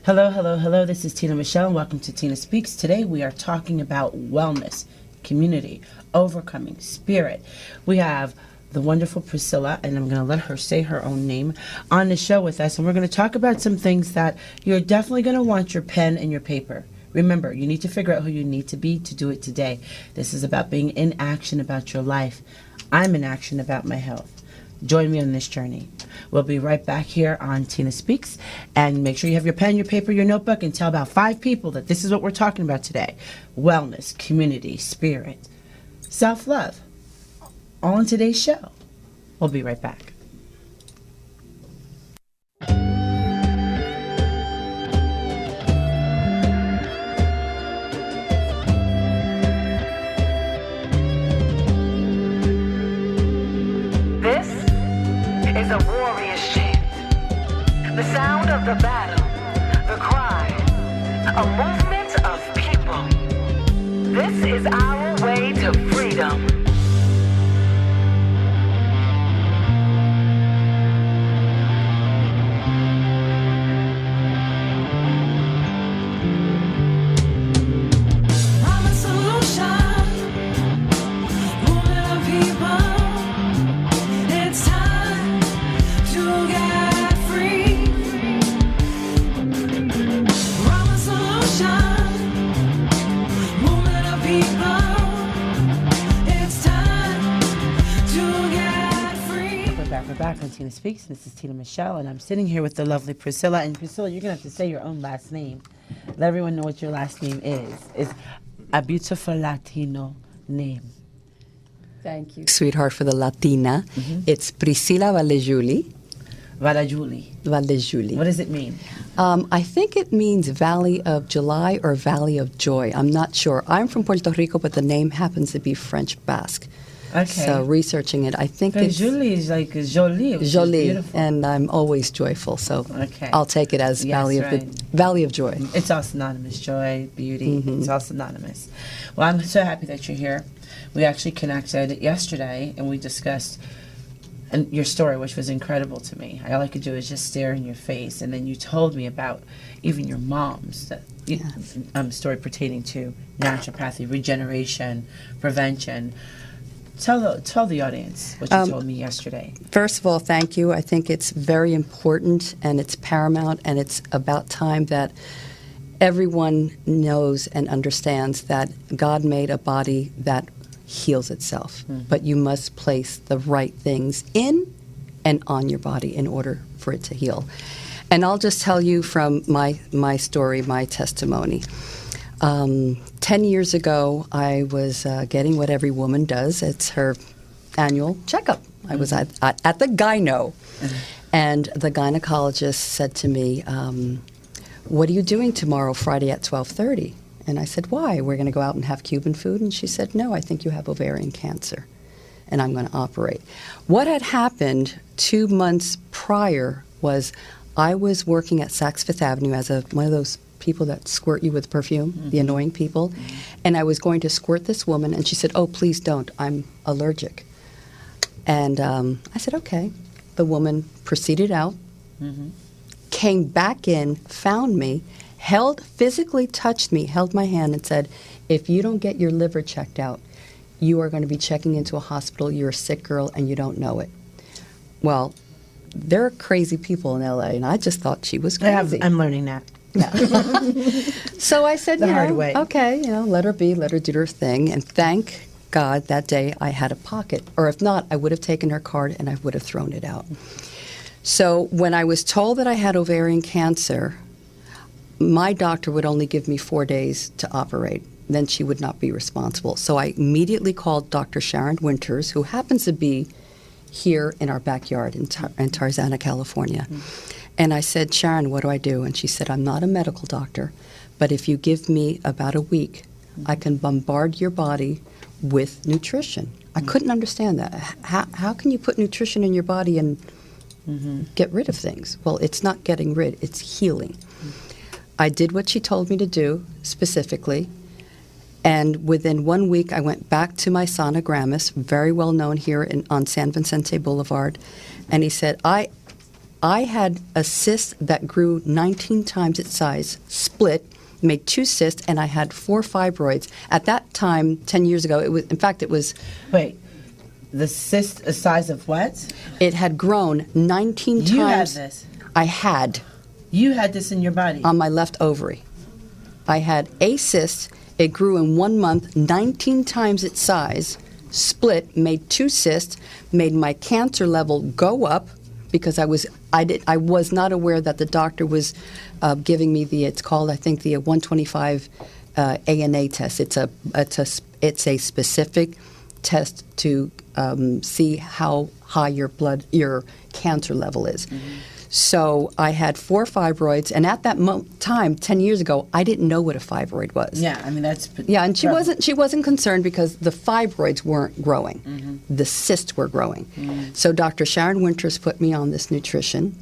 Hello, hello, hello. This is Tina Michelle, and welcome to Tina Speaks. Today we are talking about wellness, community, overcoming, spirit. We have the wonderful Priscilla, and I'm going to let her say her own name, on the show with us, and we're going to talk about some things that you're definitely going to want your pen and your paper. Remember, you need to figure out who you need to be to do it today. This is about being in action about your life. I'm in action about my health. Join me on this journey. We'll be right back here on Tina Speaks, and make sure you have your pen, your paper, your notebook, and tell about 5 people that this is what we're talking about today. Wellness, community, spirit, self-love. All in today's show. We'll be right back. A warrior's chant, the sound of the battle, the cry, a movement of people. This is our way to freedom. We're back on Tina Speaks. This is Tina Michelle, and I'm sitting here with the lovely Priscilla. And Priscilla, you're going to have to say your own last name. Let everyone know what your last name is. It's a beautiful Latino name. Thank you, sweetheart, for the Latina. Mm-hmm. It's Priscilla Valejuli. Valejuli. Valejuli. What does it mean? I think it means Valley of July or Valley of Joy. I'm not sure. I'm from Puerto Rico, but the name happens to be French Basque. Okay. So researching it, I think it's... Julie is like jolie. Jolie, and I'm always joyful, so okay. I'll take it as Valley of Joy. It's all synonymous, joy, beauty, mm-hmm. It's all synonymous. Well, I'm so happy that you're here. We actually connected yesterday, and we discussed your story, which was incredible to me. All I could do is just stare in your face, and then you told me about even your mom's story pertaining to naturopathy, regeneration, prevention. Tell the audience what you told me yesterday. First of all, thank you. I think it's very important and it's paramount, and it's about time that everyone knows and understands that God made a body that heals itself. Mm-hmm. But you must place the right things in and on your body in order for it to heal. And I'll just tell you from my story, my testimony. 10 years ago, I was getting what every woman does. It's her annual checkup. Mm-hmm. I was at the gyno, mm-hmm. and the gynecologist said to me, what are you doing tomorrow, Friday at 12:30? And I said, why? We're going to go out and have Cuban food? And she said, no, I think you have ovarian cancer, and I'm going to operate. What had happened 2 months prior was I was working at Saks Fifth Avenue as one of those people that squirt you with perfume, mm-hmm. the annoying people. Mm-hmm. And I was going to squirt this woman, and she said, oh, please don't. I'm allergic. And I said, okay. The woman proceeded out, mm-hmm. came back in, found me, physically touched me, held my hand, and said, if you don't get your liver checked out, you are going to be checking into a hospital. You're a sick girl, and you don't know it. Well, there are crazy people in L.A., and I just thought she was crazy. I'm learning that. Yeah. So I said, hard way. Okay, let her be, let her do her thing. And thank God that day I had a pocket. Or if not, I would have taken her card and I would have thrown it out. So when I was told that I had ovarian cancer, my doctor would only give me 4 days to operate. Then she would not be responsible. So I immediately called Dr. Sharon Winters, who happens to be here in our backyard in Tarzana, California. Mm-hmm. And I said, Sharon, what do I do? And she said, I'm not a medical doctor, but if you give me about a week, I can bombard your body with nutrition. I couldn't understand that. How can you put nutrition in your body and get rid of things? Well, it's not getting rid, it's healing. I did what she told me to do specifically, and within 1 week I went back to my sonogrammist, very well known here on San Vicente Boulevard, and he said, I had a cyst that grew 19 times its size, split, made 2 cysts, and I had 4 fibroids. At that time, 10 years ago, it was Wait, the cyst, the size of what? it had grown 19 times. You had this. I had You had this in your body. on my left ovary. I had a cyst. It grew in 1 month 19 times its size, split, made 2 cysts, made my cancer level go up because I was not aware that the doctor was giving me it's called, I think, the 125 ANA test. It's a specific test to see how high your cancer level is. So I had 4 fibroids, and at that time, 10 years ago, I didn't know what a fibroid was. Yeah, I mean that's. Yeah, and she wasn't concerned because the fibroids weren't growing, the cysts were growing. So Dr. Sharon Winters put me on this nutrition.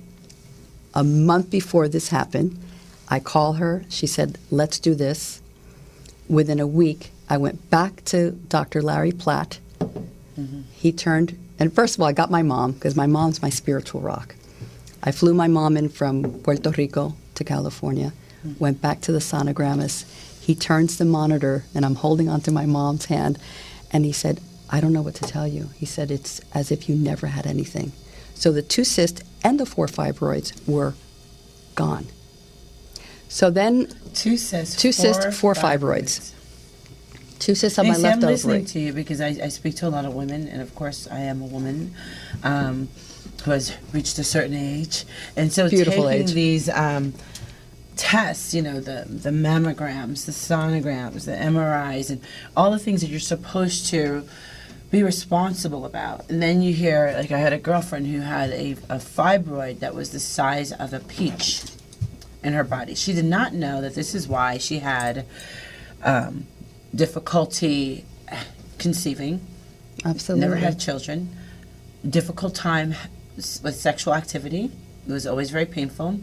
A month before this happened, I call her. She said, "Let's do this." Within a week, I went back to Dr. Larry Platt. He turned, and first of all, I got my mom because my mom's my spiritual rock. I flew my mom in from Puerto Rico to California, went back to the sonogrammist. He turns the monitor, and I'm holding onto my mom's hand, and he said, "I don't know what to tell you." He said, "It's as if you never had anything." So the 2 cysts and the 4 fibroids were gone. So then 2 cysts, 4 fibroids. 2 cysts on my See, left I'm listening ovary. to you because I speak to a lot of women, and of course I am a woman who has reached a certain age, and so Beautiful taking age. these tests, the mammograms, the sonograms, the MRIs, and all the things that you're supposed to be responsible about, and then you hear, like I had a girlfriend who had a fibroid that was the size of a peach in her body. She did not know that this is why she had difficulty conceiving, Absolutely. never had children, difficult time with sexual activity. It was always very painful.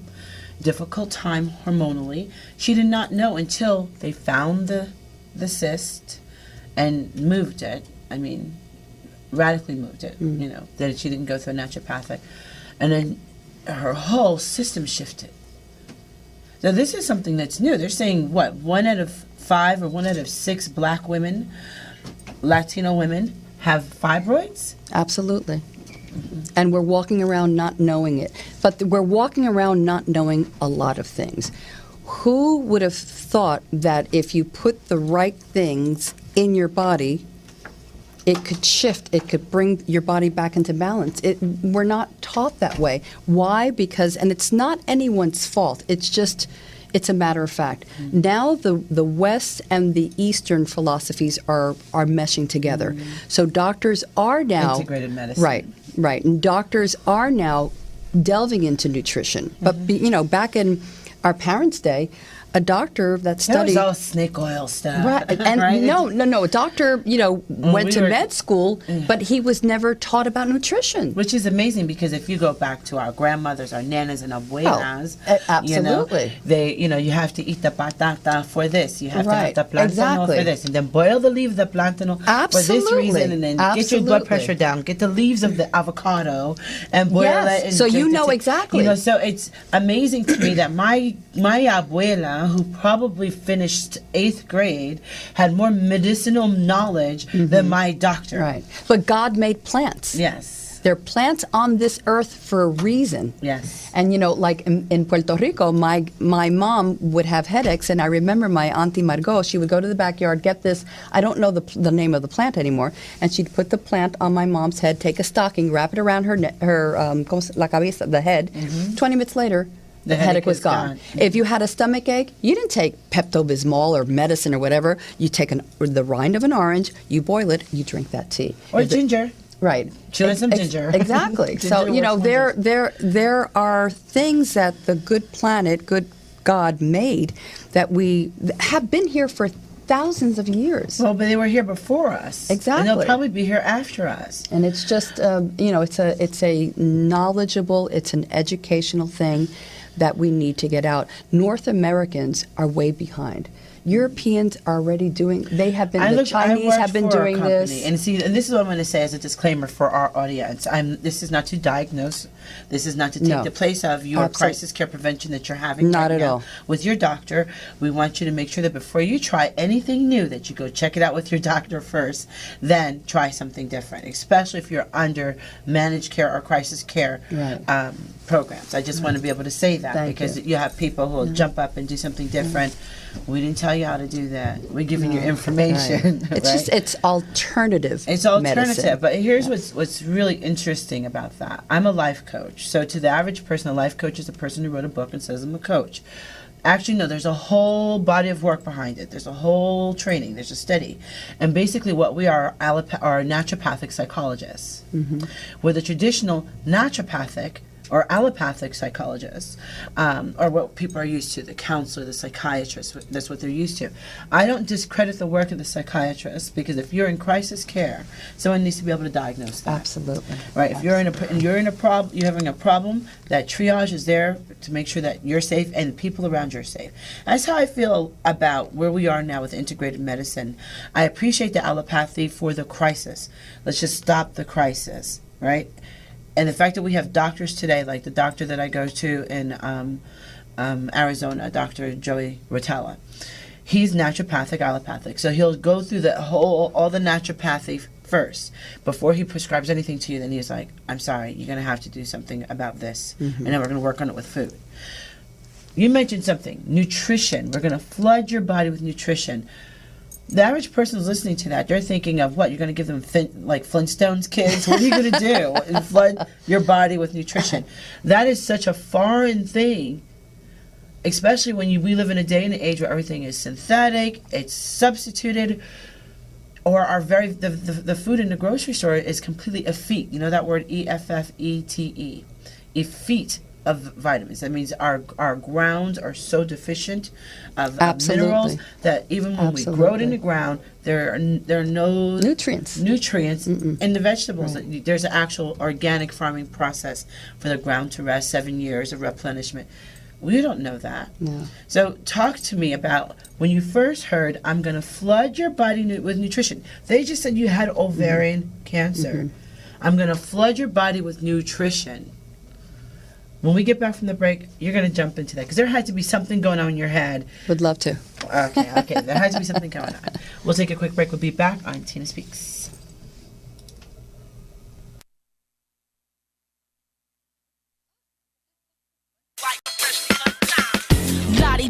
Difficult time hormonally. She did not know until they found the cyst and moved it. I mean, radically moved it, that she didn't go through a naturopathic. And then her whole system shifted. So this is something that's new. They're saying, what, 1 out of 5 or 1 out of 6 black women, Latino women, have fibroids? Absolutely. And we're walking around not knowing it. But we're walking around not knowing a lot of things. Who would have thought that if you put the right things in your body, it could shift, it could bring your body back into balance? We're not taught that way. Why? Because, and it's not anyone's fault, it's a matter of fact. Now the West and the Eastern philosophies are meshing together. So doctors are now Integrated medicine. Right. And doctors are now delving into nutrition. But back in our parents' day, a doctor that That studied was all snake oil stuff. Right, and right? no. A doctor, went we to were- med school, but he was never taught about nutrition. Which is amazing because if you go back to our grandmothers, our nanas, and abuelas, Absolutely. they, you have to eat the patata for this. You have Right, to have the plátano exactly. for this, and then boil the leaf of the plátano for this Absolutely, reason, and then get your blood absolutely. pressure down. Get the leaves of the avocado and boil Yes, it. And so you drink the know tea. exactly. So it's amazing to me that my abuela, who probably finished 8th grade, had more medicinal knowledge than my doctor. Right, but God made plants. Yes. They're plants on this earth for a reason. Yes. And like in Puerto Rico, my mom would have headaches, and I remember my Auntie Margot, she would go to the backyard, get this, I don't know the name of the plant anymore, and she'd put the plant on my mom's head, take a stocking, wrap it around her la cabeza, the head. 20 minutes later, the headache was gone. If you had a stomach ache, you didn't take Pepto-Bismol or medicine or whatever. You take the rind of an orange, you boil it, you drink that tea. Or If the- ginger. Right. Chili some ginger. Exactly. So, Ginger works there are things that the good planet, good God made that we have been here for thousands of years. Well, but they were here before us. Exactly. And they'll probably be here after us. And it's just, it's a knowledgeable, it's an educational thing that we need to get out. North Americans are way behind. Europeans are already doing. They have been. The I Chinese worked have been for a doing company, this. and see, and this is what I'm going to say as a disclaimer for our audience. This is not to diagnose. This is not to take No. the place of your Absolutely. crisis care prevention that you're having Not right at now all. with your doctor. We want you to make sure that before you try anything new, that you go check it out with your doctor first, then try something different, especially if you're under managed care or crisis care Right. programs. I just want to be able to say that Thank because you. you have people who will jump up and do something different. We didn't tell you how to do that. We're giving you information. Right. It's right? just it's alternative. It's alternative, medicine. but here's what's really interesting about that. I'm a life coach. So to the average person, a life coach is a person who wrote a book and says I'm a coach. Actually, no, there's a whole body of work behind it. There's a whole training. There's a study. And basically what we are naturopathic psychologists. We're the traditional naturopathic or allopathic psychologists, or what people are used to, the counselor, the psychiatrist, that's what they're used to. I don't discredit the work of the psychiatrist because if you're in crisis care, someone needs to be able to diagnose that. Absolutely. Right. If you're you're having a problem, that triage is there to make sure that you're safe and the people around you are safe. That's how I feel about where we are now with integrated medicine. I appreciate the allopathy for the crisis. Let's just stop the crisis, right? And the fact that we have doctors today, like the doctor that I go to in Arizona, Dr. Joey Rotella, he's naturopathic, allopathic. So he'll go through all the naturopathy first before he prescribes anything to you. Then he's like, I'm sorry, you're going to have to do something about this. And then we're going to work on it with food. You mentioned something, nutrition. We're going to flood your body with nutrition. The average person who's listening to that, they're thinking of what? You're going to give them like Flintstones kids? What are you going to do? And flood your body with nutrition. That is such a foreign thing, especially when we live in a day and age where everything is synthetic, it's substituted, or the food in the grocery store is completely effete. You know that word, E-F-F-E-T-E. Effete of vitamins. That means our grounds are so deficient of minerals that even when we grow it in the ground, there are no Nutrients. in the vegetables. There's an actual organic farming process for the ground to rest, 7 years of replenishment. We don't know that. No. So talk to me about when you first heard, I'm going to flood your body with nutrition. They just said you had ovarian cancer. I'm going to flood your body with nutrition. When we get back from the break, you're going to jump into that because there had to be something going on in your head. Would love to. Okay. There has to be something going on. We'll take a quick break. We'll be back on Tina Speaks.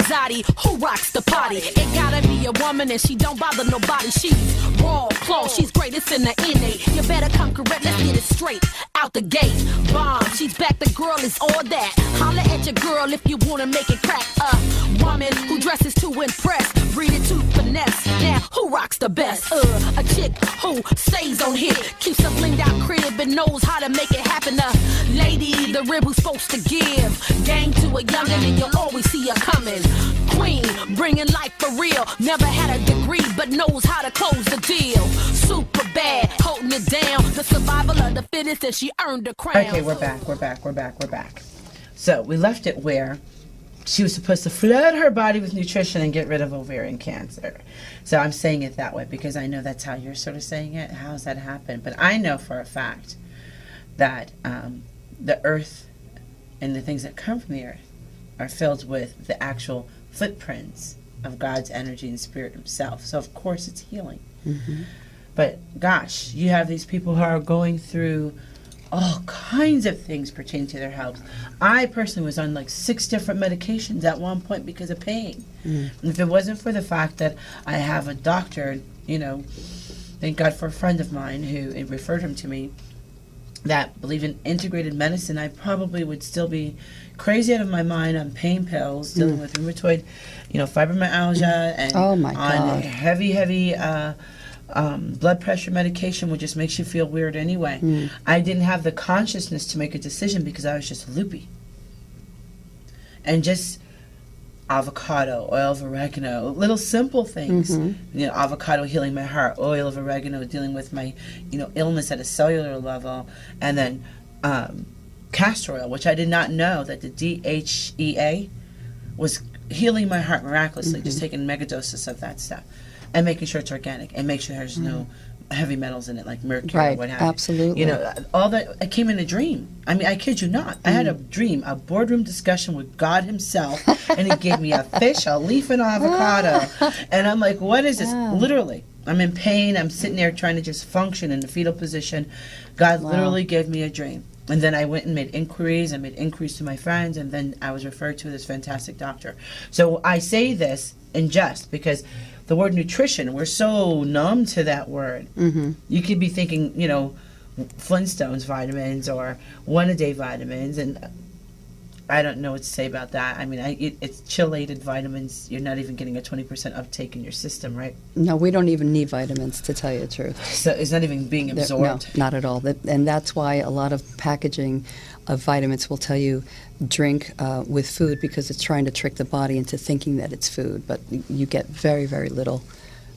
Dottie, who rocks the party? It gotta be a woman and she don't bother nobody. She's raw, close, she's great, it's in the innate. You better come correct, let's get it straight out the gate. Bomb, she's back, the girl is all that. Holla at your girl if you wanna make it crack. A woman who dresses to impress, breed it to finesse. Now, who rocks the best? A chick who stays on hit, keeps a blinged out crib and knows how to make it happen. A lady, the rib who's supposed to give. Gang to a youngin' and you'll always see her coming. Queen, bringing life for real. Never had a degree, but knows how to close the deal. Super bad, holding it down. The survival of the fittest, and she earned a crown. Okay, we're back. So we left it where she was supposed to flood her body with nutrition and get rid of ovarian cancer. So I'm saying it that way because I know that's how you're sort of saying it. How's that happen? But I know for a fact that the earth and the things that come from the earth are filled with the actual footprints of God's energy and spirit himself. So of course it's healing. But gosh, you have these people who are going through all kinds of things pertaining to their health. I personally was on like 6 different medications at one point because of pain. And if it wasn't for the fact that I have a doctor, thank God for a friend of mine who referred him to me, that believe in integrated medicine, I probably would still be crazy out of my mind on pain pills, dealing with rheumatoid, fibromyalgia, and Oh my on God. heavy blood pressure medication, which just makes you feel weird anyway. I didn't have the consciousness to make a decision because I was just loopy. And just avocado, oil of oregano, little simple things. Avocado healing my heart, oil of oregano dealing with my, illness at a cellular level, and then castor oil, which I did not know that the DHEA was healing my heart miraculously, just taking mega doses of that stuff and making sure it's organic and make sure there's no heavy metals in it like mercury or Right, what have you. absolutely. You know, all that, I came in a dream. I mean, I kid you not. I had a dream, a boardroom discussion with God himself, and he gave me a fish, a leaf, and avocado. And I'm like, what is this? Literally, I'm in pain. I'm sitting there trying to just function in the fetal position. God literally gave me a dream. And then I went and made inquiries. I made inquiries to my friends, and then I was referred to this fantastic doctor. So I say this in jest because the word nutrition, we're so numb to that word. You could be thinking, you know, Flintstones vitamins or one-a-day vitamins, and I don't know what to say about that. I mean, it's chelated vitamins. You're not even getting a 20% uptake in your system, right? No, we don't even need vitamins, to tell you the truth. So it's not even being absorbed. No, not at all. And that's why a lot of packaging of vitamins will tell you drink with food, because it's trying to trick the body into thinking that it's food. But you get very, very little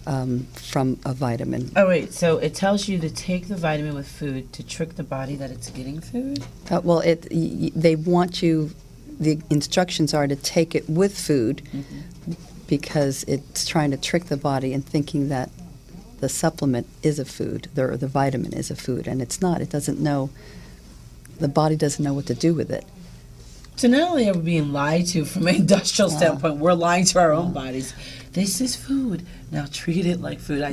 from a vitamin. Oh, wait. So it tells you to take the vitamin with food to trick the body that it's getting food? Well, they want you, the instructions are to take it with food because it's trying to trick the body in thinking that the supplement is a food, the vitamin is a food, and it's not. It doesn't know. The body doesn't know what to do with it. So not only are we being lied to from an industrial standpoint, we're lying to our own bodies. This is food. Now treat it like food.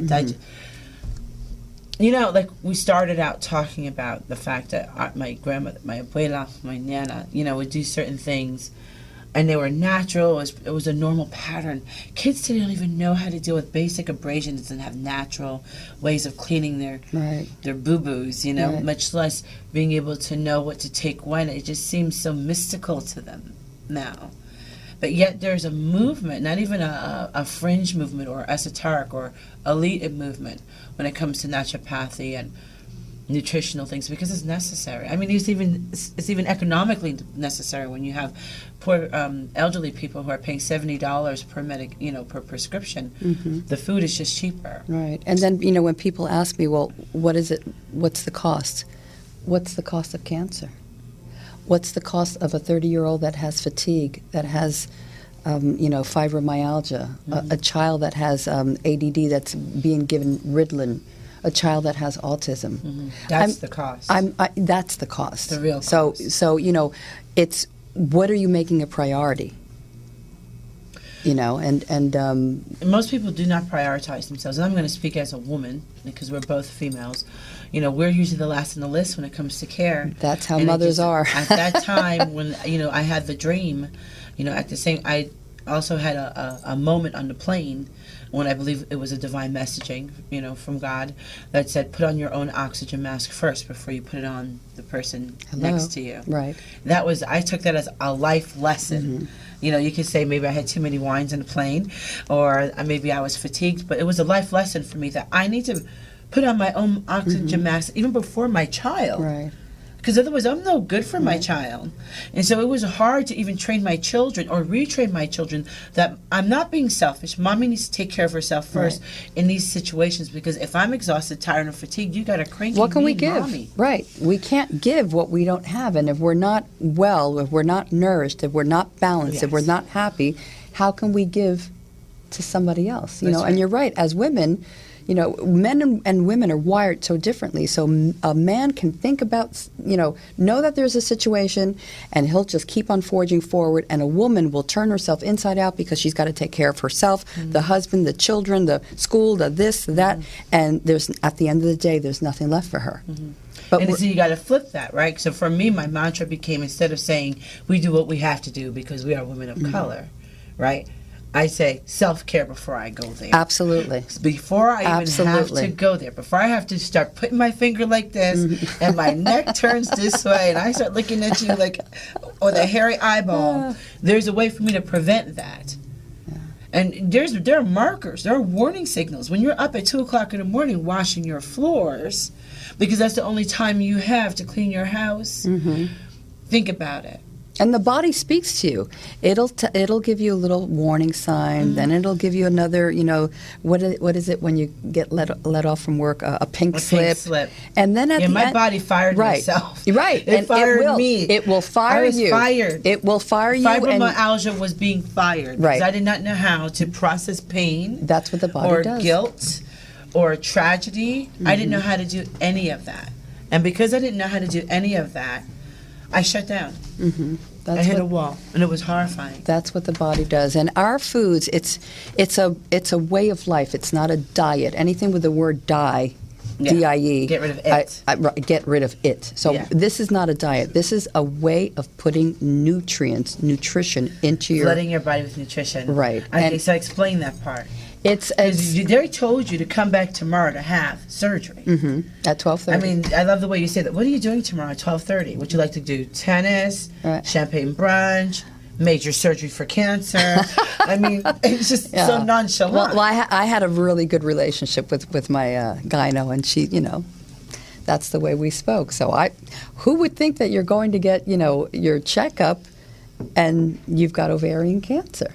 You know, like we started out talking about the fact that my grandmother, my abuela, my nana, you know, would do certain things and they were natural. It was a normal pattern. Kids today don't even know how to deal with basic abrasions and have natural ways of cleaning their boo-boos, you know, much less being able to know what to take when. It just seems so mystical to them now. But yet there's a movement, not even a fringe movement or esoteric or elite movement when it comes to naturopathy and nutritional things, because it's necessary. I mean, it's even economically necessary when you have poor elderly people who are paying $70 per per prescription. The food is just cheaper. Right. And then, you know, when people ask me, well, what is it? What's the cost? What's the cost of cancer? What's the cost of a 30-year-old that has fatigue, that has, fibromyalgia, a child that has ADD that's being given Ritalin, a child that has autism? That's the cost. That's the cost. The real cost. So you know, it's what are you making a priority? You know, and most people do not prioritize themselves. And I'm going to speak as a woman because we're both females. You know, we're usually the last on the list when it comes to care. That's how mothers are. At that time when, I had the dream, I also had a moment on the plane when I believe it was a divine messaging, from God that said, put on your own oxygen mask first before you put it on the person next to you. Right. I took that as a life lesson. You could say maybe I had too many wines in the plane or maybe I was fatigued, but it was a life lesson for me that I need to put on my own oxygen mask even before my child. Right. Because otherwise I'm no good for my child. And so it was hard to even train my children or retrain my children that I'm not being selfish. Mommy needs to take care of herself first in these situations, because if I'm exhausted, tired, and fatigued, you got a cranky what can we mean give? Mommy. Right. We can't give what we don't have. And if we're not well, if we're not nourished, if we're not balanced, if we're not happy, how can we give to somebody else? That's And right. you're right, as women, men and women are wired so differently. So a man can think about, know that there's a situation, and he'll just keep on forging forward. And a woman will turn herself inside out because she's got to take care of herself, the husband, the children, the school, the this, that. And at the end of the day, there's nothing left for her. But And so you got to flip that, right? So for me, my mantra became, instead of saying we do what we have to do because we are women of color, right? I say self-care before I go there. Absolutely. Before I even have to go there, before I have to start putting my finger like this and my neck turns this way and I start looking at you like with a hairy eyeball, there's a way for me to prevent that. And there are markers, there are warning signals. When you're up at 2 o'clock in the morning washing your floors, because that's the only time you have to clean your house, think about it. And the body speaks to you. It'll give you a little warning sign. Then it'll give you another. What is it when you get let off from work? A pink slip. And then at the my end, body fired right, myself. Right, It and fired it will. me. It will fire I was you. fired. It will fire you. And Fibromyalgia was being fired Right. because I did not know how to process pain. that's what the body or does. guilt or tragedy. I didn't know how to do any of that. And because I didn't know how to do any of that, I shut down. I hit a wall, and it was horrifying. That's what the body does. And our foods, it's a way of life. It's not a diet. Anything with the word die, Yeah. D-I-E. Get rid of it. Right, get rid of it. So Yeah. this is not a diet. This is a way of putting nutrition into your... Flooding your body with nutrition. Right. Okay, And- so explain that part. It's 'Cause they told you to come back tomorrow to have surgery. at 12:30. I mean, I love the way you say that. What are you doing tomorrow at 12:30? Would you like to do tennis, Right. champagne brunch, major surgery for cancer? I mean, it's just so Yeah. nonchalant. Well, I had a really good relationship with my gyno, and she, that's the way we spoke. So who would think that you're going to get, your checkup, and you've got ovarian cancer?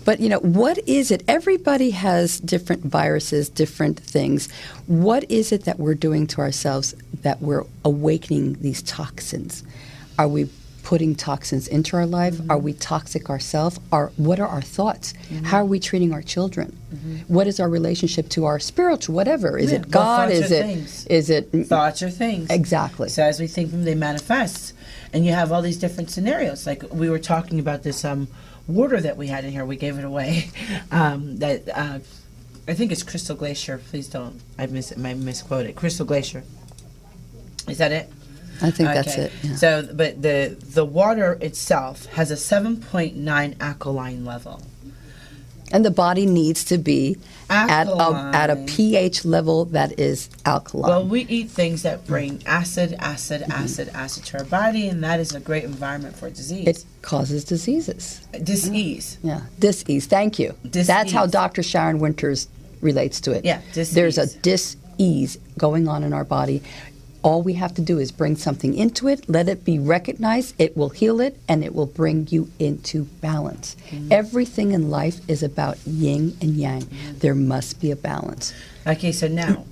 But what is it? Everybody has different viruses, different things. What is it that we're doing to ourselves that we're awakening these toxins? Are we putting toxins into our life? Are we toxic ourselves? What are our thoughts? How are we treating our children? What is our relationship to our spiritual, whatever? Is it God? thoughts Is are it things. is it Thoughts are things. Exactly. So as we think them, they manifest. And you have all these different scenarios. Like we were talking about this water that we had in here. We gave it away. I think it's Crystal Glacier. Please don't. I misquote it. Crystal Glacier. Is that it? I think that's Okay. it. Yeah. So, but the water itself has a 7.9 alkaline level. And the body needs to be at a Alkaline. pH level that is alkaline. Well, we eat things that bring acid to our body, and that is a great environment for disease. It causes diseases. Disease. Yeah, dis-ease. Thank you. That's how Dis-ease. Dr. Sharon Winters relates to it. Yeah, There's a dis-ease. dis-ease going on in our body. All we have to do is bring something into it, let it be recognized, it will heal it, and it will bring you into balance. Everything in life is about yin and yang. There must be a balance. Okay, so now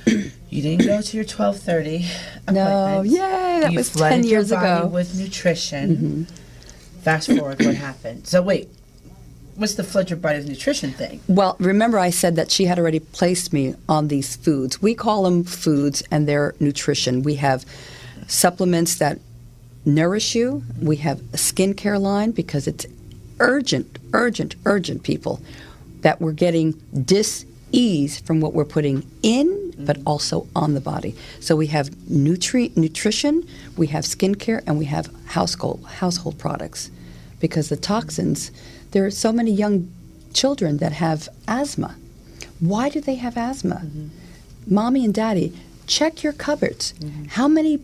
you didn't go to your 12:30 No, appointments. yay, that You was 10 flooded years your body ago. with nutrition. Fast forward, what happened? So wait, what's the flood your body with nutrition thing? Well, remember I said that she had already placed me on these foods. We call them foods and they're nutrition. We have supplements that nourish you. We have a skincare line because it's urgent, people, that we're getting dis-ease from what we're putting in, but also on the body. So we have nutrition, we have skincare, and we have household products. Because the toxins, there are so many young children that have asthma. Why do they have asthma? Mommy and daddy, check your cupboards. How many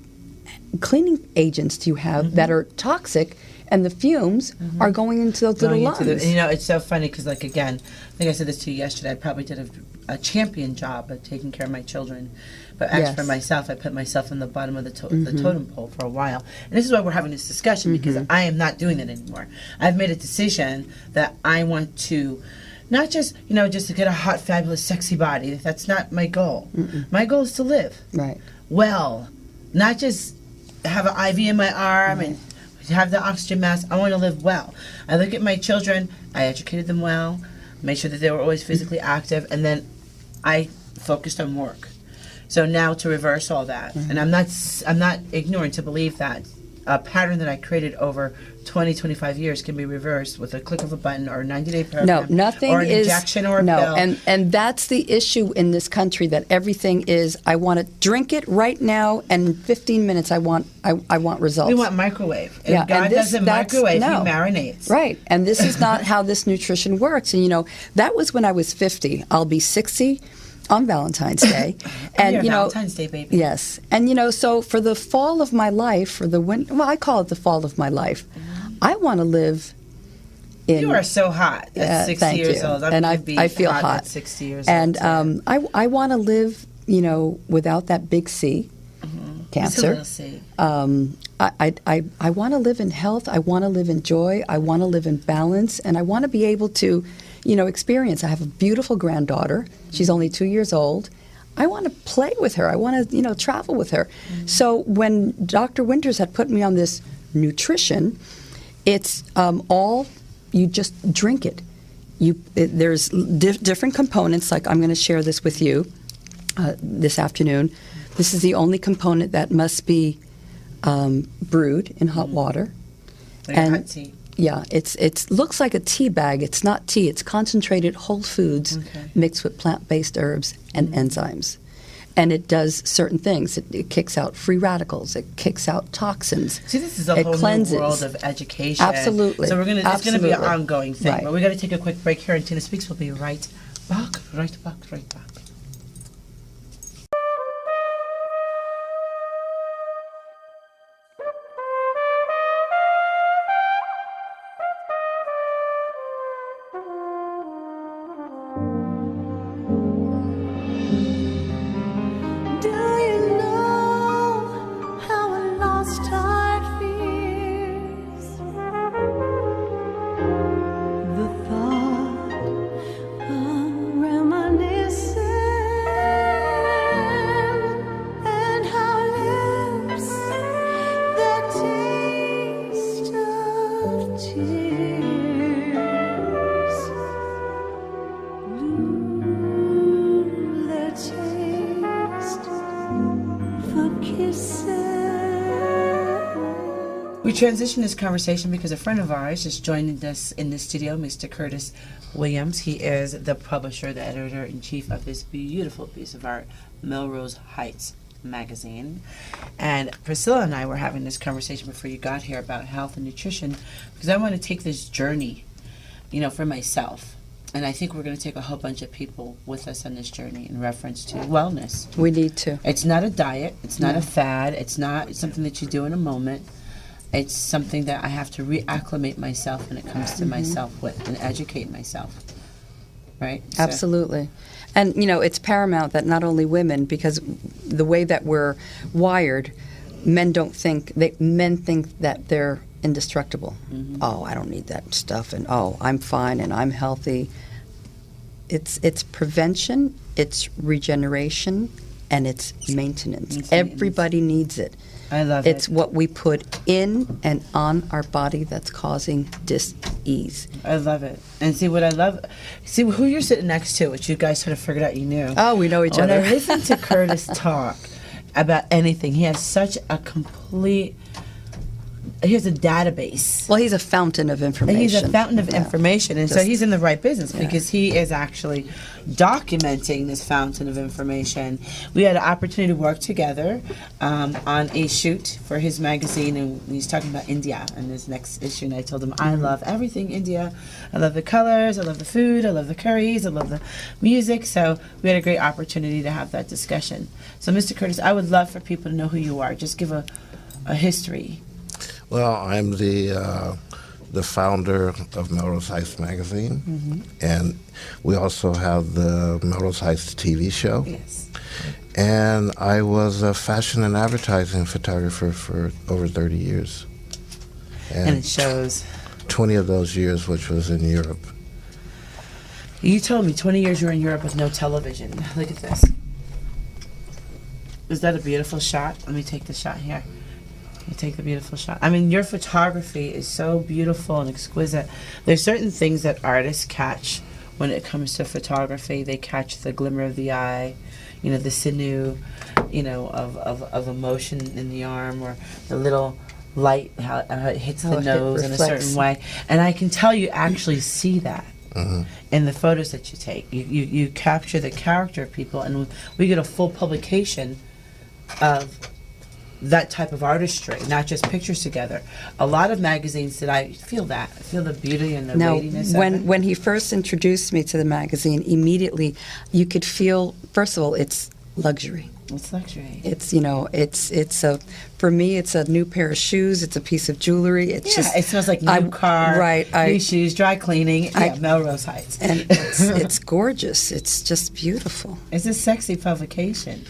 cleaning agents do you have that are toxic, and the fumes are going into those little Going lungs? into it's so funny because, like, again, I think I said this to you yesterday. I probably did a champion job of taking care of my children. But as Yes. for myself, I put myself on the bottom of the totem pole for a while. And this is why we're having this discussion, because I am not doing that anymore. I've made a decision that I want to not just, just to get a hot, fabulous, sexy body. That's not my goal. My goal is to live Right. well, not just have an IV in my arm and have the oxygen mask. I want to live well. I look at my children, I educated them well, made sure that they were always physically active, and then I focused on work. So now to reverse all that, and I'm not ignorant to believe that a pattern that I created over 20, 25 years can be reversed with a click of a button or a 90-day program. No, nothing or an is injection or a no, pill. and that's the issue in this country, that everything is, I want to drink it right now, and in 15 minutes I want results. We want microwave. And Yeah, God and this- doesn't that's- microwave, no. He marinates. Right, and this is not how this nutrition works. And that was when I was 50. I'll be 60 on Valentine's Day, and You're a Valentine's Day baby. Yes, and so for the fall of my life, for the I call it the fall of my life. I want to live in. You are so hot at 60 thank years you. old. I'm And gonna be I feel hot at 60 years and old. I want to live, without that big C. cancer. Let's see. I want to live in health. I want to live in joy. I want to live in balance, and I want to be able to, experience. I have a beautiful granddaughter. She's only 2 years old. I want to play with her. I want to, travel with her. So when Dr. Winters had put me on this nutrition, it's all, you just drink it. There's different components, like I'm going to share this with you this afternoon. This is the only component that must be brewed in hot water. Like and hot tea. yeah, it looks like a tea bag. It's not tea. It's concentrated whole foods mixed with plant-based herbs and enzymes. And it does certain things. It kicks out free radicals. It kicks out toxins. See, this is a whole new world of education. Absolutely. So it's going to be an Absolutely. ongoing thing. Right. But we got to take a quick break here, and Tina Speaks will be right back. Right back. Do you know how a lost heart feels? The thought of reminiscing and how lips that taste of tears lose their taste for kissing. We transitioned this conversation because a friend of ours just joined us in the studio, Mr. Curtis Williams. He is the publisher, the editor-in-chief of this beautiful piece of art, Melrose Heights magazine. And Priscilla and I were having this conversation before you got here about health and nutrition, because I want to take this journey, for myself. And I think we're going to take a whole bunch of people with us on this journey in reference to wellness. We need to. It's not a diet. It's not a fad. It's not something that you do in a moment. It's something that I have to reacclimate myself when it comes to myself with and educate myself. Right? So- Absolutely. And, it's paramount that not only women, because the way that we're wired, men think that they're indestructible. Oh, I don't need that stuff, and oh, I'm fine and I'm healthy. It's prevention, it's regeneration, and it's maintenance. It's maintenance. Everybody needs it. I love It's it. what we put in and on our body that's causing dis-ease. I love it. And see what I love, see who you're sitting next to, which you guys sort of figured out you knew. Oh, we know each When other. I listen to Curtis talk about anything, he has such a complete, he has a database. Well, he's a fountain of information. He's a fountain of Yeah. information, and so Just- he's in the right business because he is actually documenting this fountain of information. We had an opportunity to work together on a shoot for his magazine, and he's talking about India in his next issue, and I told him, I love everything India. I love the colors, I love the food, I love the curries, I love the music, so we had a great opportunity to have that discussion. So, Mr. Curtis, I would love for people to know who you are. Just give a history. Well, I'm the founder of Melrose Heights magazine, and we also have the Melrose Heights TV show. Yes. And I was a fashion and advertising photographer for over 30 years. And it shows. 20 of those years, which was in Europe. You told me 20 years you were in Europe with no television. Look at this. Is that a beautiful shot? Let me take the shot here. You take the beautiful shot. I mean, your photography is so beautiful and exquisite. There's certain things that artists catch when it comes to photography. They catch the glimmer of the eye, the sinew, of emotion in the arm, or the little light, how it hits How the it nose in a reflects. certain way. And I can tell you actually see that in the photos that you take. You capture the character of people, and we get a full publication of that type of artistry, not just pictures together. A lot of magazines that I feel the beauty and the No, weightiness of it. when he first introduced me to the magazine, immediately you could feel, first of all, it's luxury. It's luxury. It's it's a, for me, it's a new pair of shoes. It's a piece of jewelry. It's Yeah, just it smells like new car, right? new shoes, dry cleaning. I- Yeah, Melrose Heights. And it's gorgeous. It's just beautiful. It's a sexy publication.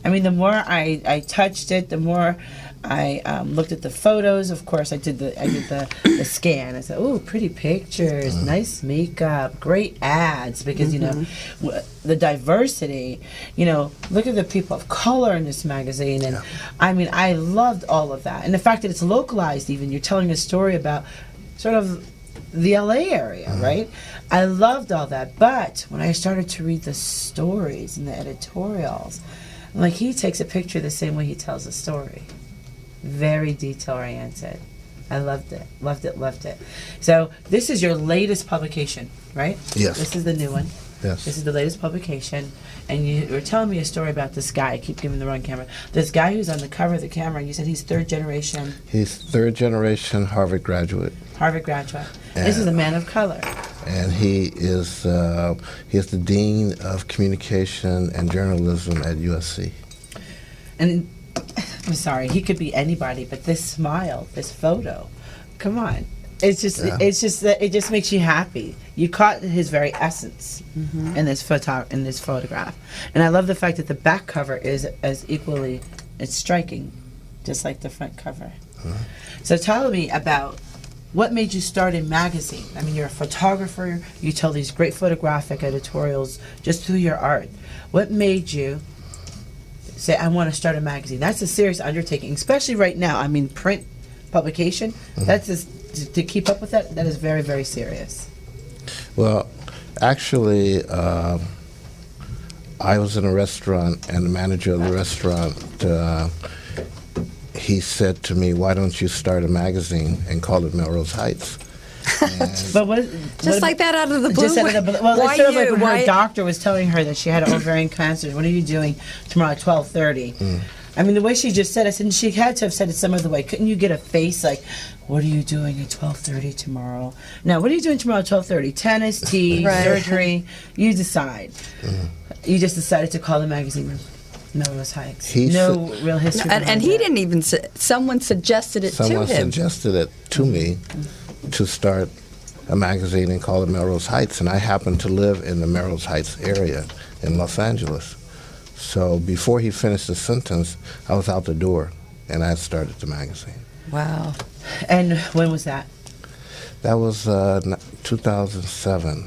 I mean, the more I touched it, the more I looked at the photos. Of course, I did the scan. I said, "Ooh, pretty pictures, nice makeup, great ads." Because the diversity. Look at the people of color in this magazine, and I mean, I loved all of that, and the fact that it's localized. Even you're telling a story about sort of the LA area, right? I loved all that, but when I started to read the stories and the editorials, like, he takes a picture the same way he tells a story. Very detail oriented. I loved it. Loved it. Loved it. So this is your latest publication, right? Yes. This is the new one. Yes. This is the latest publication. And you were telling me a story about this guy. I keep giving the wrong camera. This guy who's on the cover of the camera, and you said he's third generation He's third generation Harvard graduate, Harvard graduate. This is a man of color. and he is the dean of communication and journalism at USC. And I'm sorry, he could be anybody, but this smile, this photo, come on. It's just that it just makes you happy. You caught his very essence in this photograph, and I love the fact that the back cover is as equally, it's striking, just like the front cover. So tell me about what made you start in magazine. I mean, you're a photographer. You tell these great photographic editorials just through your art. What made you say, I want to start a magazine? That's a serious undertaking, especially right now. I mean, print publication, that's to keep up with that is very, very serious. Well, actually, I was in a restaurant, and the manager of the restaurant, he said to me, "Why don't you start a magazine and call it Melrose Heights?" But what Just like that out of the blue. Just out of the blue. Well, Why it's sort of like you? when Why- her doctor was telling her that she had ovarian cancer. What are you doing tomorrow at 12:30? I mean, the way she just said it, and she had to have said it some other way. Couldn't you get a face like, what are you doing at 12:30 tomorrow? Now, what are you doing tomorrow at 12:30? Tennis, tea, Right. surgery. You decide. You just decided to call the magazine Melrose Heights. He No real history. And behind he it. didn't even. Someone suggested it Someone to him. suggested it to me to start a magazine and call it Melrose Heights, and I happen to live in the Melrose Heights area in Los Angeles. So before he finished the sentence, I was out the door, and I had started the magazine. Wow. And when was that? That was 2007.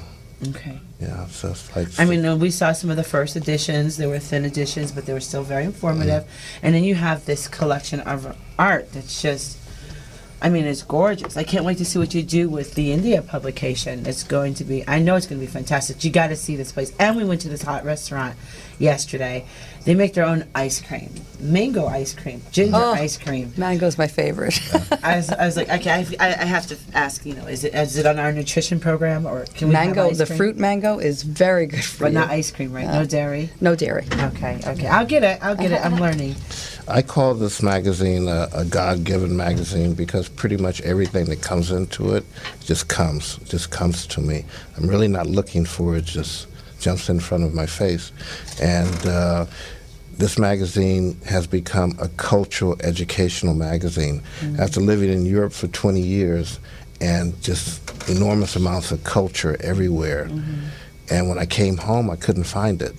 Okay. Yeah, so it's like. I mean, we saw some of the first editions. They were thin editions, but they were still very informative. And then you have this collection of art that's just, I mean, it's gorgeous. I can't wait to see what you do with the India publication. It's going to be, I know it's going to be fantastic. You got to see this place. And we went to this hot restaurant yesterday. They make their own ice cream, mango ice cream, ginger ice cream. Mango's my favorite. I was like, okay, I have to ask, is it on our nutrition program, or can we have Mango, ice the cream? fruit mango is very good for But you. not ice cream, right? No dairy. No dairy. Okay. I'll get it. I'm learning. I call this magazine a God-given magazine because pretty much everything that comes into it just comes to me. I'm really not looking for it; just jumps in front of my face. And this magazine has become a cultural, educational magazine. After living in Europe for 20 years, and just enormous amounts of culture everywhere. And when I came home, I couldn't find it.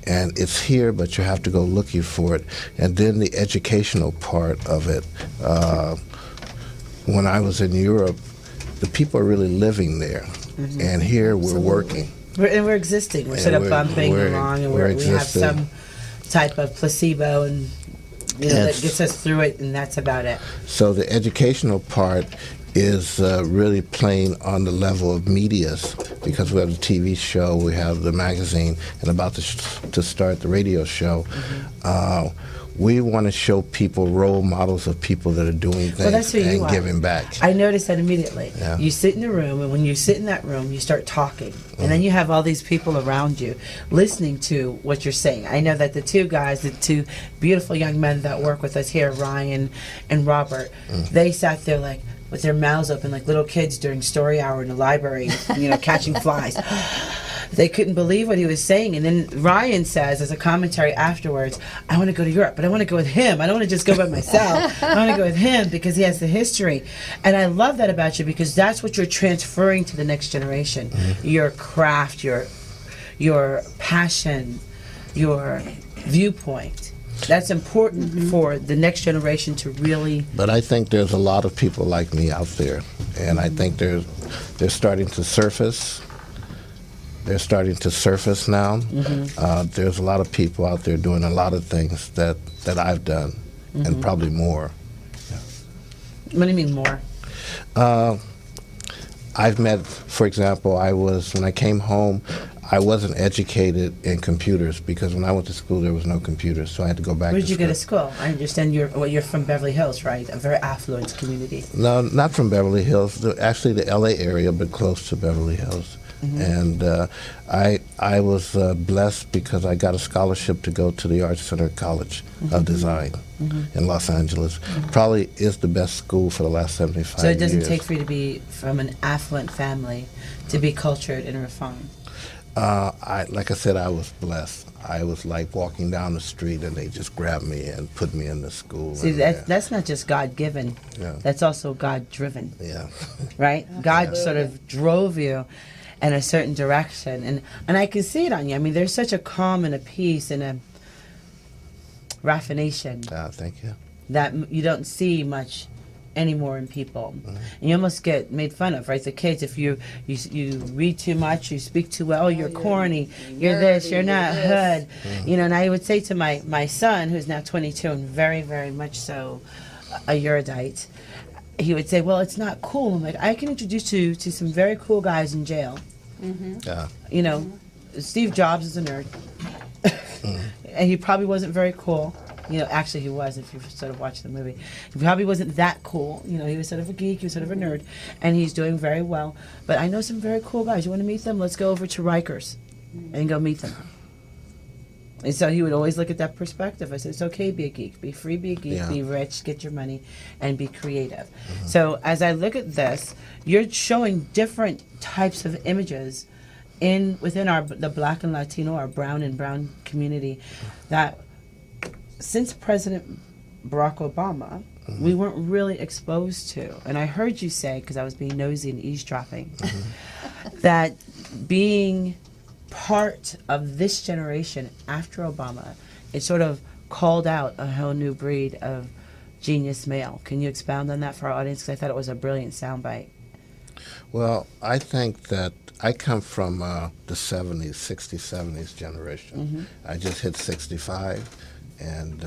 And it's here, but you have to go looking for it. And then the educational part of it. When I was in Europe, the people are really living there. And here we're working. We're existing. We're sort of we're- bumping we're- along, and we're we have existing. some type of placebo, and that Yes. gets us through it, and that's about it. So the educational part is really playing on the level of medias, because we have the TV show, we have the magazine, and about to start the radio show. We want to show people role models of people that are doing things Well, that's who you and are. giving back. I noticed that immediately. Yeah. You sit in a room, and when you sit in that room, you start talking, and then you have all these people around you listening to what you're saying. I know that the two beautiful young men that work with us here, Ryan and Robert, they sat there like with their mouths open like little kids during story hour in the library, catching flies. They couldn't believe what he was saying. And then Ryan says, as a commentary afterwards, I want to go to Europe, but I want to go with him. I don't want to just go by myself. I want to go with him because he has the history. And I love that about you because that's what you're transferring to the next generation. Your craft, your passion, your viewpoint. That's important for the next generation to really. But I think there's a lot of people like me out there, and I think they're starting to surface. They're starting to surface now. There's a lot of people out there doing a lot of things that I've done, and probably more. What do you mean more? I've met, for example, when I came home, I wasn't educated in computers because when I went to school there was no computers, so I had to go back. Where did you go to school? I understand you're from Beverly Hills, right? A very affluent community. No, not from Beverly Hills. Actually, the LA area, but close to Beverly Hills. And I was blessed because I got a scholarship to go to the Art Center College of Design in Los Angeles. Probably is the best school for the last 75 years. So it doesn't take for you to be from an affluent family to be cultured and refined. Like I said, I was blessed. I was like walking down the street and they just grabbed me and put me in the school. See, that's not just God-given. Yeah. That's also God-driven, Yeah. right? God sort of drove you in a certain direction. And I can see it on you. I mean, there's such a calm and a peace and a raffination Thank you. that you don't see much anymore in people. And you almost get made fun of, right? The kids, if you read too much, you speak too well, you're corny, you're this, you're not hood. You know, and I would say to my son, who's now 22 and very, very much so a erudite, he would say, well, it's not cool. I'm like, I can introduce you to some very cool guys in jail. Yeah. You know, Steve Jobs is a nerd. And he probably wasn't very cool. You know, actually he was, if you sort of watch the movie. He probably wasn't that cool. You know, he was sort of a geek, he was sort of a nerd, and he's doing very well. But I know some very cool guys. You want to meet them? Let's go over to Rikers and go meet them. And so he would always look at that perspective. I said, it's okay, be a geek. Be free, be a geek, Yeah. be rich, get your money, and be creative. So as I look at this, you're showing different types of images within the Black and Latino, our brown and brown community, that since President Barack Obama, we weren't really exposed to. And I heard you say, because I was being nosy and eavesdropping, that being part of this generation after Obama, it sort of called out a whole new breed of genius male. Can you expound on that for our audience? Because I thought it was a brilliant soundbite. Well, I think that I come from the 70s, 60s, 70s generation. I just hit 65, and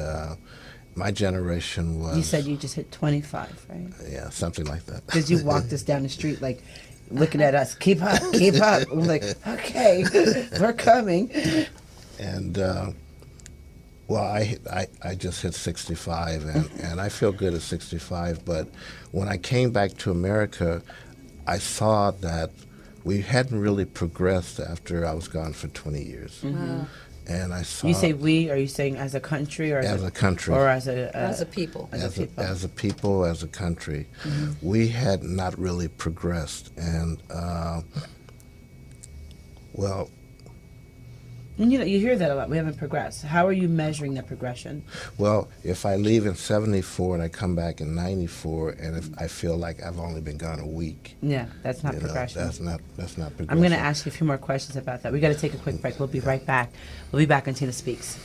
my generation was... You said you just hit 25, right? Yeah, something like that. Because you walked us down the street like looking at us, keep up, keep up. I'm like, okay, we're coming. And well, I just hit 65, and I feel good at 65. But when I came back to America, I saw that we hadn't really progressed after I was gone for 20 years. And I saw... You say we, are you saying as a country or as a country? Or as a people. As a people, as a country, we had not really progressed. And, well... And you hear that a lot. We haven't progressed. How are you measuring the progression? Well, if I leave in 74 and I come back in 94, and if I feel like I've only been gone a week... Yeah, that's not you know, progression. that's not progression. I'm going to ask you a few more questions about that. We got to take a quick break. We'll be right back. We'll be back on Tina Speaks.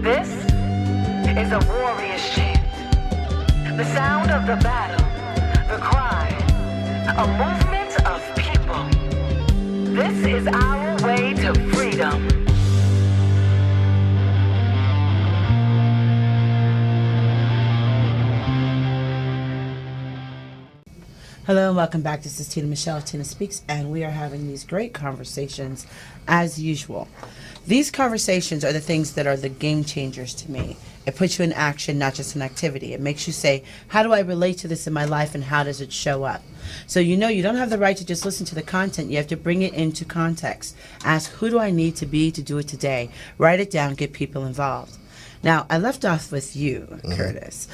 This is a warrior's chant. The sound of the battle, the cry, a movement of people. This is our way to freedom. Hello and welcome back. This is Tina Michelle of Tina Speaks, and we are having these great conversations as usual. These conversations are the things that are the game changers to me. It puts you in action, not just an activity. It makes you say, how do I relate to this in my life and how does it show up? So you don't have the right to just listen to the content. You have to bring it into context. Ask, who do I need to be to do it today? Write it down, get people involved. Now, I left off with you, Curtis.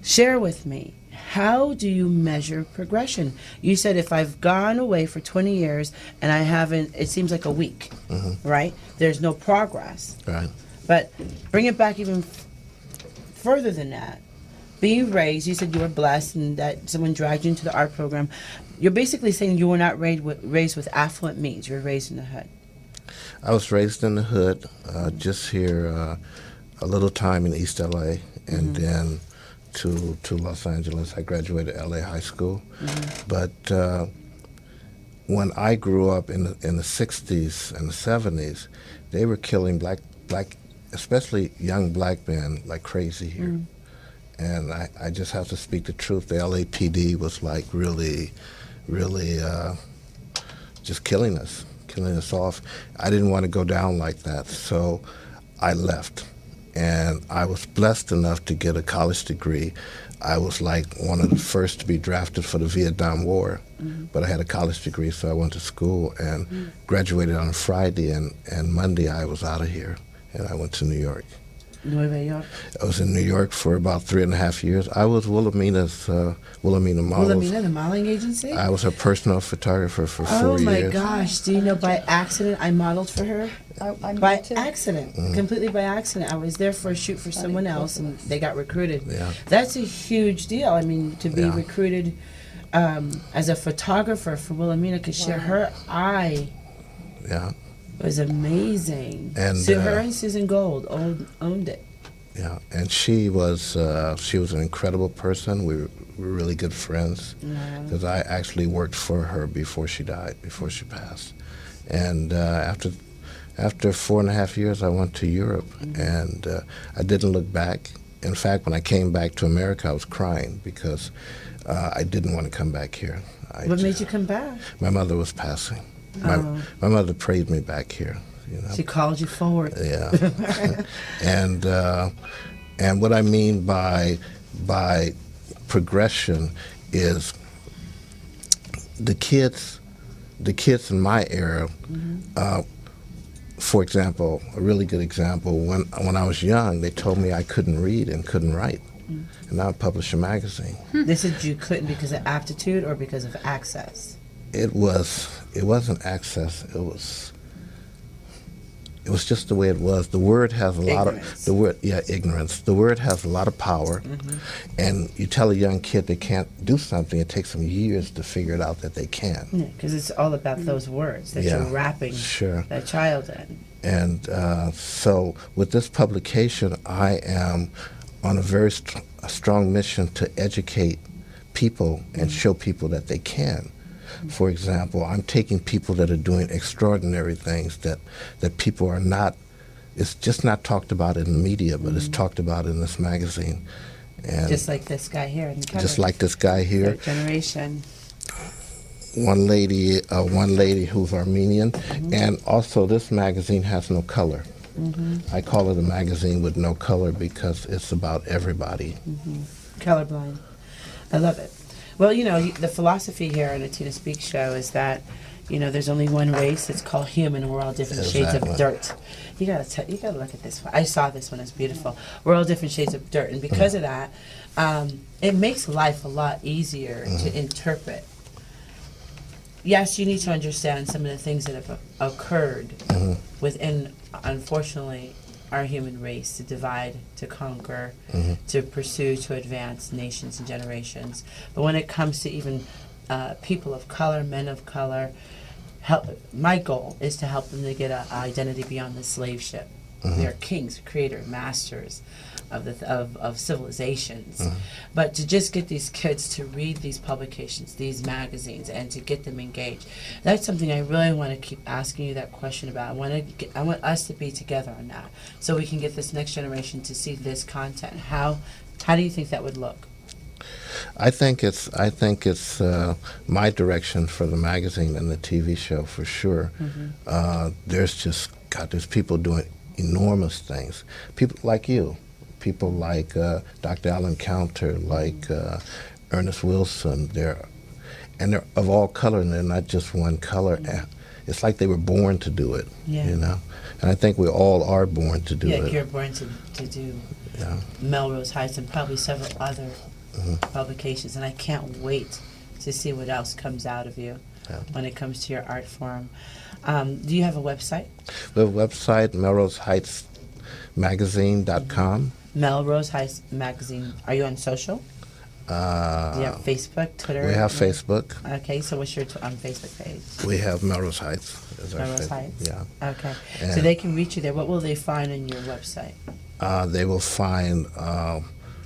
Share with me, how do you measure progression? You said if I've gone away for 20 years and I haven't, it seems like a week, right? There's no progress. Right. But bring it back even further than that. Being raised, you said you were blessed and that someone dragged you into the art program. You're basically saying you were not raised with affluent means. You were raised in the hood. I was raised in the hood, just here a little time in East LA, and then to Los Angeles. I graduated LA High School. But when I grew up in the 60s and the 70s, they were killing black, especially young black men, like crazy here. And I just have to speak the truth. The LAPD was like really just killing us off. I didn't want to go down like that, so I left. And I was blessed enough to get a college degree. I was like one of the first to be drafted for the Vietnam War, but I had a college degree, so I went to school and graduated on a Friday, and Monday I was out of here, and I went to New York. Nueva York. I was in New York for about 3.5 years. I was Wilhelmina's Wilhelmina Models. Wilhelmina, the modeling agency? I was her personal photographer for 4 Oh my years. gosh! Do you know, by accident I modeled for her? By accident, completely by accident. I was there for a shoot for someone else, and they got recruited. Yeah. That's a huge deal. I mean, to be Yeah. recruited as a photographer for Wilhelmina, because her eye Yeah, was amazing. And, so her and Susan Gold owned it. yeah. And she was an incredible person. We were really good friends because I actually worked for her before she died, before she passed. And after 4.5 years, I went to Europe, and I didn't look back. In fact, when I came back to America, I was crying because I didn't want to come back here. What made you come back? My mother was passing. My mother prayed me back here. You know? She called you forward. Yeah. And what I mean by progression is the kids in my era. For example, a really good example, when I was young, they told me I couldn't read and couldn't write. And now I publish a magazine. They said you couldn't because of aptitude or because of access? It wasn't access, it was just the way it was. The word has a lot Ignorance. of ignorance. The word has a lot of power, and you tell a young kid they can't do something, it takes them years to figure it out that they can. Because it's all about those words that Yeah, you're wrapping sure. that child in. And so with this publication, I am on a very strong mission to educate people and show people that they can. For example, I'm taking people that are doing extraordinary things that people are not, it's just not talked about in the media, but it's talked about in this magazine. And Just like this guy here in the cover. just like this guy here, Third generation. one lady who's Armenian, and also this magazine has no color. I call it a magazine with no color because it's about everybody. Colorblind. I love it. Well, the philosophy here on the Tina Speaks show is that, there's only one race. It's called human, and we're all different shades of Exactly. dirt. You gotta look at this one. I saw this one. It's beautiful. We're all different shades of dirt, and because of that, it makes life a lot easier to interpret. Yes, you need to understand some of the things that have occurred within, unfortunately, our human race, to divide, to conquer, to pursue, to advance nations and generations. But when it comes to even people of color, men of color, my goal is to help them to get an identity beyond the slave ship. We are kings, creator, masters of civilizations. But to just get these kids to read these publications, these magazines, and to get them engaged, that's something I really want to keep asking you that question about. I want us to be together on that, so we can get this next generation to see this content. How do you think that would look? I think it's my direction for the magazine and the TV show for sure. There's people doing enormous things. People like you, people like Dr. Alan Counter, like Ernest Wilson. They're of all color, and they're not just one color. It's like they were born to do it, Yeah. you know. And I think we all are born to do Yeah, it. you're born to do Yeah. Melrose Heights and probably several other publications, and I can't wait to see what else comes out of you when it comes to your art form. Do you have a website? We have a website, melroseheightsmagazine.com. Melrose Heights Magazine. Are you on social? Do you have Facebook, Twitter? We have Facebook. Okay, so what's your Facebook page? We have Melrose Heights. As our Melrose Facebook. Heights? Yeah. Okay, so And- they can reach you there. What will they find on your website? They will find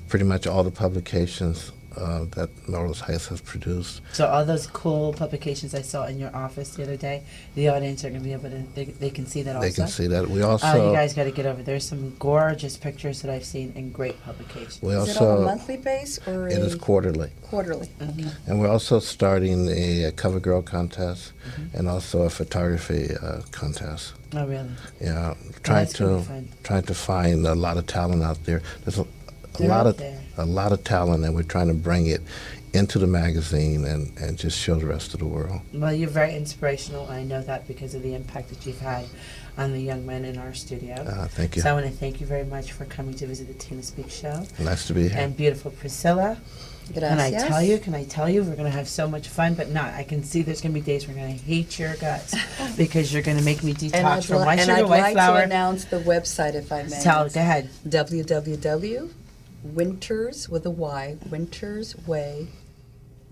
pretty much all the publications that Melrose Heights has produced. So all those cool publications I saw in your office the other day, the audience are going to be able to, they can see that also? They can see that. We also You guys got to get over. There's some gorgeous pictures that I've seen in great publications. we Is it on a also monthly base or it is quarterly. quarterly? And we're also starting a cover girl contest and also a photography contest. Oh, really? Yeah, trying that's gonna be to fun. find a lot of talent out there. There's a They're lot out of there. a lot of talent, and we're trying to bring it into the magazine and just show the rest of the world. Well, you're very inspirational. I know that because of the impact that you've had on the young men in our studio. Thank you. So I want to thank you very much for coming to visit the Tina Speaks show. Nice to be here. And beautiful Priscilla. Can I tell you? We're going to have so much fun, but not. I can see there's going to be days we're going to hate your guts because you're going to make me detox from white sugar, white like flour. to announce the website, if I may. Go ahead. www.winters with a Y,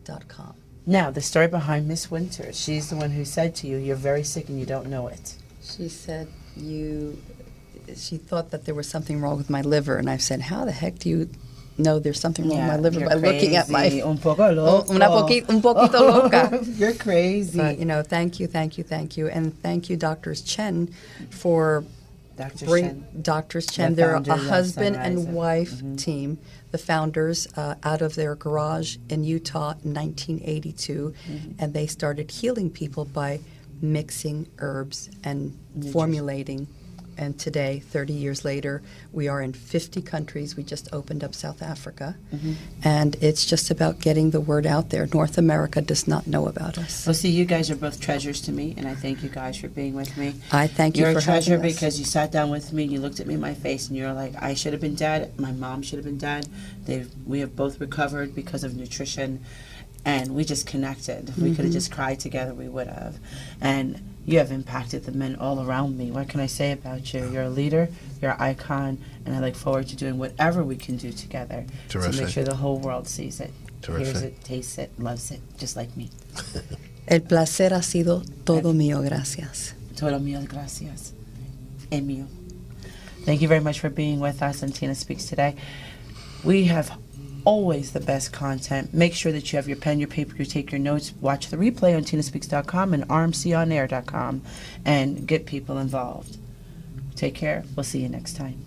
wintersway.com. Now, the story behind Miss Winters. She's the one who said to you, you're very sick and you don't know it. She said she thought that there was something wrong with my liver, and I said, how the heck do you know there's something wrong with my liver you're by looking at my... crazy. Un poco loco. un poquito loca. You're crazy. But, thank you. And thank you, Doctors Chen, for Dr. bring Shen. Doctors Chen. The They're founder a of husband Sunrise. and wife team, the founders out of their garage in Utah in 1982, and they started healing people by mixing herbs and formulating. And today, 30 years later, we are in 50 countries. We just opened up South Africa. And it's just about getting the word out there. North America does not know about us. Well, see, you guys are both treasures to me, and I thank you guys for being with me. I thank you You're for a treasure having us. because you sat down with me and you looked at me in my face and you're like, I should have been dead. My mom should have been dead. We have both recovered because of nutrition, and we just connected. If we could have just cried together, we would have. And you have impacted the men all around me. What can I say about you? You're a leader, you're an icon, and I look forward to doing whatever we can do together to Terrific. make sure the whole world sees it, hears Terrific. it, tastes it, loves it, just like me. El placer ha sido todo mío. Gracias. Todo mío, gracias. Es mío. Thank you very much for being with us on Tina Speaks today. We have always the best content. Make sure that you have your pen, your paper, you take your notes, watch the replay on tinaspeaks.com and rmconair.com, and get people involved. Take care. We'll see you next time.